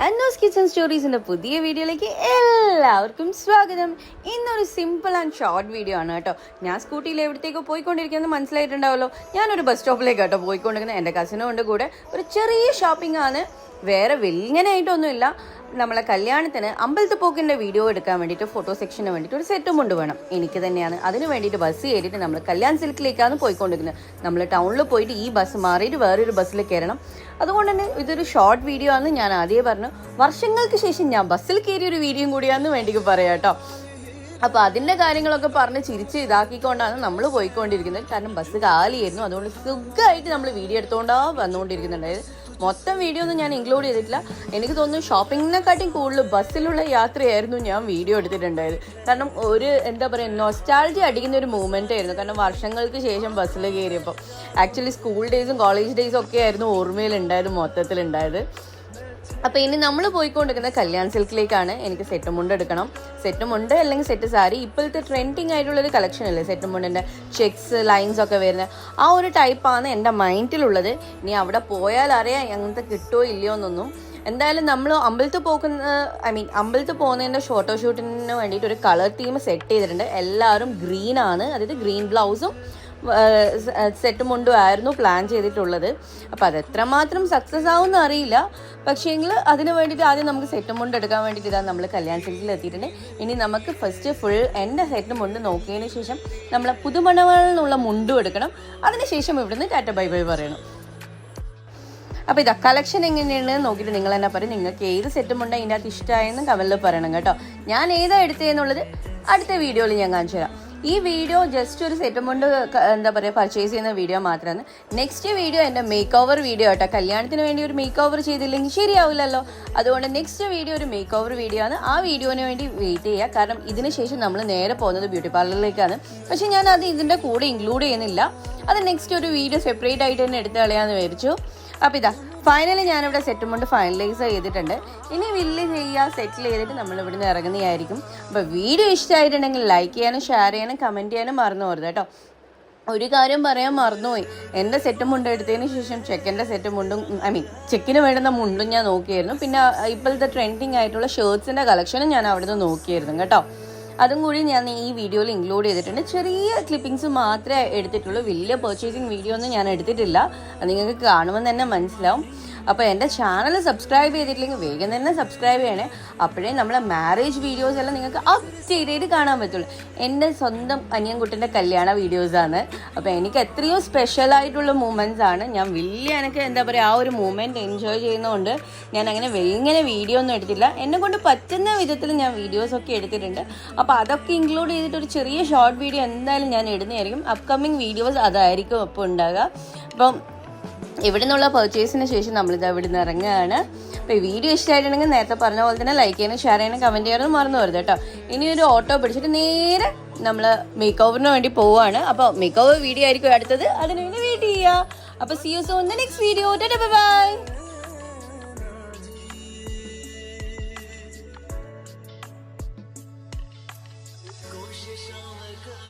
അന്നോസ് kitchen സ്റ്റോറീസിൻ്റെ പുതിയ വീഡിയോയിലേക്ക് എല്ലാവർക്കും സ്വാഗതം. ഇന്നൊരു സിമ്പിൾ ആൻഡ് ഷോർട്ട് വീഡിയോ ആണ് കേട്ടോ. ഞാൻ സ്കൂട്ടിയിൽ എവിടത്തേക്കോ പോയിക്കൊണ്ടിരിക്കുന്നത് മനസ്സിലായിട്ടുണ്ടാവല്ലോ. ഞാനൊരു ബസ് സ്റ്റോപ്പിലേക്ക് കേട്ടോ പോയിക്കൊണ്ടിരിക്കുന്നത്. എൻ്റെ കസിനും ഉണ്ട് കൂടെ. ഒരു ചെറിയ ഷോപ്പിംഗ് ആണ്, വേറെ വലിയനായിട്ടൊന്നുമില്ല. നമ്മളെ കല്യാണത്തിന് അമ്പലത്തിൽ പോക്കിൻ്റെ വീഡിയോ എടുക്കാൻ വേണ്ടിയിട്ട് ഫോട്ടോ സെക്ഷന് വേണ്ടിയിട്ട് ഒരു സെറ്റും കൊണ്ടുവേണം. എനിക്ക് തന്നെയാണ്. അതിന് വേണ്ടിയിട്ട് ബസ് കയറിയിട്ട് നമ്മൾ കല്യാൺ സിൽക്കിലേക്കാണ് പോയിക്കൊണ്ടിരിക്കുന്നത്. നമ്മൾ ടൗണിൽ പോയിട്ട് ഈ ബസ് മാറിയിട്ട് വേറൊരു ബസ്സിൽ കയറണം. അതുകൊണ്ട് തന്നെ ഇതൊരു ഷോർട്ട് വീഡിയോ ആണെന്ന് ഞാൻ ആദ്യമേ പറഞ്ഞു. വർഷങ്ങൾക്ക് ശേഷം ഞാൻ ബസ്സിൽ കയറിയ ഒരു വീഡിയോയും കൂടിയാണെന്ന് വേണ്ടി പറയാം കേട്ടോ. അപ്പോൾ അതിൻ്റെ കാര്യങ്ങളൊക്കെ പറഞ്ഞ് ചിരിച്ച് ഇതാക്കിക്കൊണ്ടാണ് നമ്മൾ പോയിക്കൊണ്ടിരിക്കുന്നത്. കാരണം ബസ് കാലിയായിരുന്നു. അതുകൊണ്ട് സുഖമായിട്ട് നമ്മൾ വീഡിയോ എടുത്തുകൊണ്ടാണ് വന്നുകൊണ്ടിരിക്കുന്നുണ്ടായത്. മൊത്തം വീഡിയോ ഒന്നും ഞാൻ ഇൻക്ലൂഡ് ചെയ്തിട്ടില്ല. എനിക്ക് തോന്നുന്നു ഷോപ്പിങ്ങിനെക്കാട്ടിയും കൂടുതൽ ബസ്സിലുള്ള യാത്രയായിരുന്നു ഞാൻ വീഡിയോ എടുത്തിട്ടുണ്ടായത്. കാരണം ഒരു എന്താ പറയുക, നൊസ്റ്റാൾജി അടിക്കുന്ന ഒരു മൂമെൻ്റ് ആയിരുന്നു. കാരണം വർഷങ്ങൾക്ക് ശേഷം ബസ്സിൽ കയറിയപ്പോൾ ആക്ച്വലി സ്കൂൾ ഡേയ്സും കോളേജ് ഡേയ്സും ഒക്കെ ആയിരുന്നു ഓർമ്മയിലുണ്ടായത്, മൊത്തത്തിലുണ്ടായത്. അപ്പോൾ ഇനി നമ്മൾ പോയിക്കൊണ്ടിരിക്കുന്നത് കല്യാൺ സിൽക്കിലേക്കാണ്. എനിക്ക് സെറ്റ് മുണ്ട് എടുക്കണം. സെറ്റ് മുണ്ട് അല്ലെങ്കിൽ സെറ്റ് സാരി. ഇപ്പോഴത്തെ ട്രെൻഡിങ് ആയിട്ടുള്ളൊരു കളക്ഷൻ അല്ലേ സെറ്റ് മുണ്ടിൻ്റെ ചെക്സ് ലൈൻസ് ഒക്കെ വരുന്നത്. ആ ഒരു ടൈപ്പാണ് എൻ്റെ മൈൻഡിലുള്ളത്. ഇനി അവിടെ പോയാൽ അറിയാം അങ്ങനത്തെ കിട്ടുമോ ഇല്ലയോ എന്നൊന്നും. എന്തായാലും നമ്മൾ അമ്പലത്തിൽ അമ്പലത്തിൽ പോകുന്നതിൻ്റെ ഫോട്ടോഷൂട്ടിന് വേണ്ടിയിട്ട് ഒരു കളർ തീം സെറ്റ് ചെയ്തിട്ടുണ്ട്. എല്ലാവരും ഗ്രീനാണ്, അതായത് ഗ്രീൻ ബ്ലൗസും സെറ്റ് മുണ്ടും ആയിരുന്നു പ്ലാൻ ചെയ്തിട്ടുള്ളത്. അപ്പോൾ അതെത്രമാത്രം സക്സസ് ആവുമെന്ന് അറിയില്ല. പക്ഷേങ്കിൽ അതിന് വേണ്ടിയിട്ട് ആദ്യം നമുക്ക് സെറ്റ് മുണ്ട് എടുക്കാൻ വേണ്ടിയിട്ട് ഇതാണ് നമ്മൾ കല്യാൺ സിൽക്കിൽ എത്തിയിട്ടുണ്ട്. ഇനി നമുക്ക് ഫസ്റ്റ് ഫുൾ എൻ്റെ സെറ്റ് മുണ്ട് നോക്കിയതിന് ശേഷം നമ്മളെ പുതുമണകളിൽ നിന്നുള്ള മുണ്ടും എടുക്കണം. അതിനുശേഷം ഇവിടുന്ന് ടാറ്റ ബൈ ബൈ പറയണം. അപ്പോൾ ഇതാ കളക്ഷൻ എങ്ങനെയാണ് നോക്കിയിട്ട് നിങ്ങൾ തന്നെ പറയും. നിങ്ങൾക്ക് ഏത് സെറ്റും ഉണ്ട് അതിൻ്റെ അകത്ത് ഇഷ്ടമായെന്ന് കമൻറ്റിൽ പറയണം കേട്ടോ. ഞാൻ ഏതാ എടുത്തതെന്നുള്ളത് അടുത്ത വീഡിയോയിൽ ഞാൻ കാണിച്ചു തരാം. ഈ വീഡിയോ ജസ്റ്റ് ഒരു സെറ്റും കൊണ്ട് എന്താ പറയുക പർച്ചേസ് ചെയ്യുന്ന വീഡിയോ മാത്രമാണ്. നെക്സ്റ്റ് വീഡിയോ എൻ്റെ മേക്ക് ഓവർ വീഡിയോ കേട്ടോ. കല്യാണത്തിന് വേണ്ടി ഒരു മേക്ക് ഓവർ ചെയ്തില്ലെങ്കിൽ ശരിയാവില്ലല്ലോ. അതുകൊണ്ട് നെക്സ്റ്റ് വീഡിയോ ഒരു മേക്ക് ഓവർ വീഡിയോ ആണ്. ആ വീഡിയോന് വേണ്ടി വെയിറ്റ് ചെയ്യുക. കാരണം ഇതിന് ശേഷം നമ്മൾ നേരെ പോകുന്നത് ബ്യൂട്ടി പാർലറിലേക്കാണ്. പക്ഷേ ഞാൻ അത് ഇതിൻ്റെ കൂടെ ഇൻക്ലൂഡ് ചെയ്യുന്നില്ല. അത് നെക്സ്റ്റ് ഒരു വീഡിയോ സെപ്പറേറ്റ് ആയിട്ട് തന്നെ എടുത്ത് കളയാമെന്ന് വിചാരിച്ചു. അപ്പോൾ ഇതാ ഫൈനലി ഞാനിവിടെ സെറ്റും കൊണ്ട് ഫൈനലൈസ് ചെയ്തിട്ടുണ്ട്. ഇനി വില്ല് ചെയ്യുക, സെറ്റിൽ ചെയ്തിട്ട് നമ്മൾ ഇവിടുന്ന് ഇറങ്ങുന്നതായിരിക്കും. അപ്പോൾ വീഡിയോ ഇഷ്ടമായിട്ടുണ്ടെങ്കിൽ ലൈക്ക് ചെയ്യാനും ഷെയർ ചെയ്യാനും കമൻറ്റ് ചെയ്യാനും മറന്നു പോകരുത് കേട്ടോ. ഒരു കാര്യം പറയാൻ മറന്നുപോയി. എൻ്റെ സെറ്റും മുണ്ട് എടുത്തതിന് ശേഷം ചെക്കൻ്റെ സെറ്റും മുണ്ടും ചെക്കിന് വേണ്ടുന്ന മുണ്ടും ഞാൻ നോക്കിയായിരുന്നു. പിന്നെ ഇപ്പോഴത്തെ ട്രെൻഡിങ് ആയിട്ടുള്ള ഷർട്ട്സിൻ്റെ കളക്ഷനും ഞാൻ അവിടെ നിന്ന് നോക്കിയായിരുന്നു കേട്ടോ. അതും കൂടി ഞാൻ ഈ വീഡിയോയിൽ ഇൻക്ലൂഡ് ചെയ്തിട്ടുണ്ട്. ചെറിയ ക്ലിപ്പിങ്സ് മാത്രമേ എടുത്തിട്ടുള്ളൂ. വലിയ പർച്ചേസിങ് വീഡിയോ ഒന്നും ഞാൻ എടുത്തിട്ടില്ല. അത് നിങ്ങൾക്ക് കാണുമ്പോൾ തന്നെ മനസ്സിലാവും. അപ്പോൾ എൻ്റെ ചാനൽ സബ്സ്ക്രൈബ് ചെയ്തിട്ടില്ലെങ്കിൽ വേഗം തന്നെ സബ്സ്ക്രൈബ് ചെയ്യണേ. അപ്പോഴേ നമ്മളെ മാരേജ് വീഡിയോസ് എല്ലാം നിങ്ങൾക്ക് അപ്ഡേറ്റ് കാണാൻ പറ്റുള്ളൂ. എൻ്റെ സ്വന്തം അനിയൻകുട്ടൻ്റെ കല്യാണ വീഡിയോസാണ്. അപ്പോൾ എനിക്ക് എത്രയോ സ്പെഷ്യലായിട്ടുള്ള മൂമെൻറ്റ്സ് ആണ്. ഞാൻ എനിക്ക് എന്താ പറയുക, ആ ഒരു മൂമെൻറ്റ് എൻജോയ് ചെയ്യുന്നതുകൊണ്ട് ഞാൻ അങ്ങനെ വലിയ വീഡിയോ ഒന്നും എടുത്തില്ല. എന്നെ കൊണ്ട് പറ്റുന്ന വിധത്തിൽ ഞാൻ വീഡിയോസൊക്കെ എടുത്തിട്ടുണ്ട്. അപ്പോൾ അതൊക്കെ ഇൻക്ലൂഡ് ചെയ്തിട്ട് ഒരു ചെറിയ ഷോർട്ട് വീഡിയോ എന്തായാലും ഞാൻ ഇടുന്നതായിരിക്കും. അപ്കമ്മിങ് വീഡിയോസ് അതായിരിക്കും അപ്പോൾ ഉണ്ടാകുക. അപ്പം ഇവിടെ നിന്നുള്ള പർച്ചേസിന് ശേഷം നമ്മളിത് ഇവിടെ നിന്ന് ഇറങ്ങുകയാണ്. അപ്പോൾ ഈ വീഡിയോ ഇഷ്ടമായിട്ടുണ്ടെങ്കിൽ നേരത്തെ പറഞ്ഞ പോലെ തന്നെ ലൈക്ക് ചെയ്യാനും ഷെയർ ചെയ്യാനും കമൻറ്റ് ചെയ്യാനും മറന്നു വരുത് കേട്ടോ. ഇനി ഒരു ഓട്ടോ പിടിച്ചിട്ട് നേരെ നമ്മൾ മേക്ക് ഓവറിന് വേണ്ടി പോവുകയാണ്. അപ്പോൾ മേക്ക് ഓവർ വീഡിയോ ആയിരിക്കും അടുത്തത്. അതിനുവേണ്ടി വെയിറ്റ് ചെയ്യുക. അപ്പോൾ see you soon in the next video. Bye by.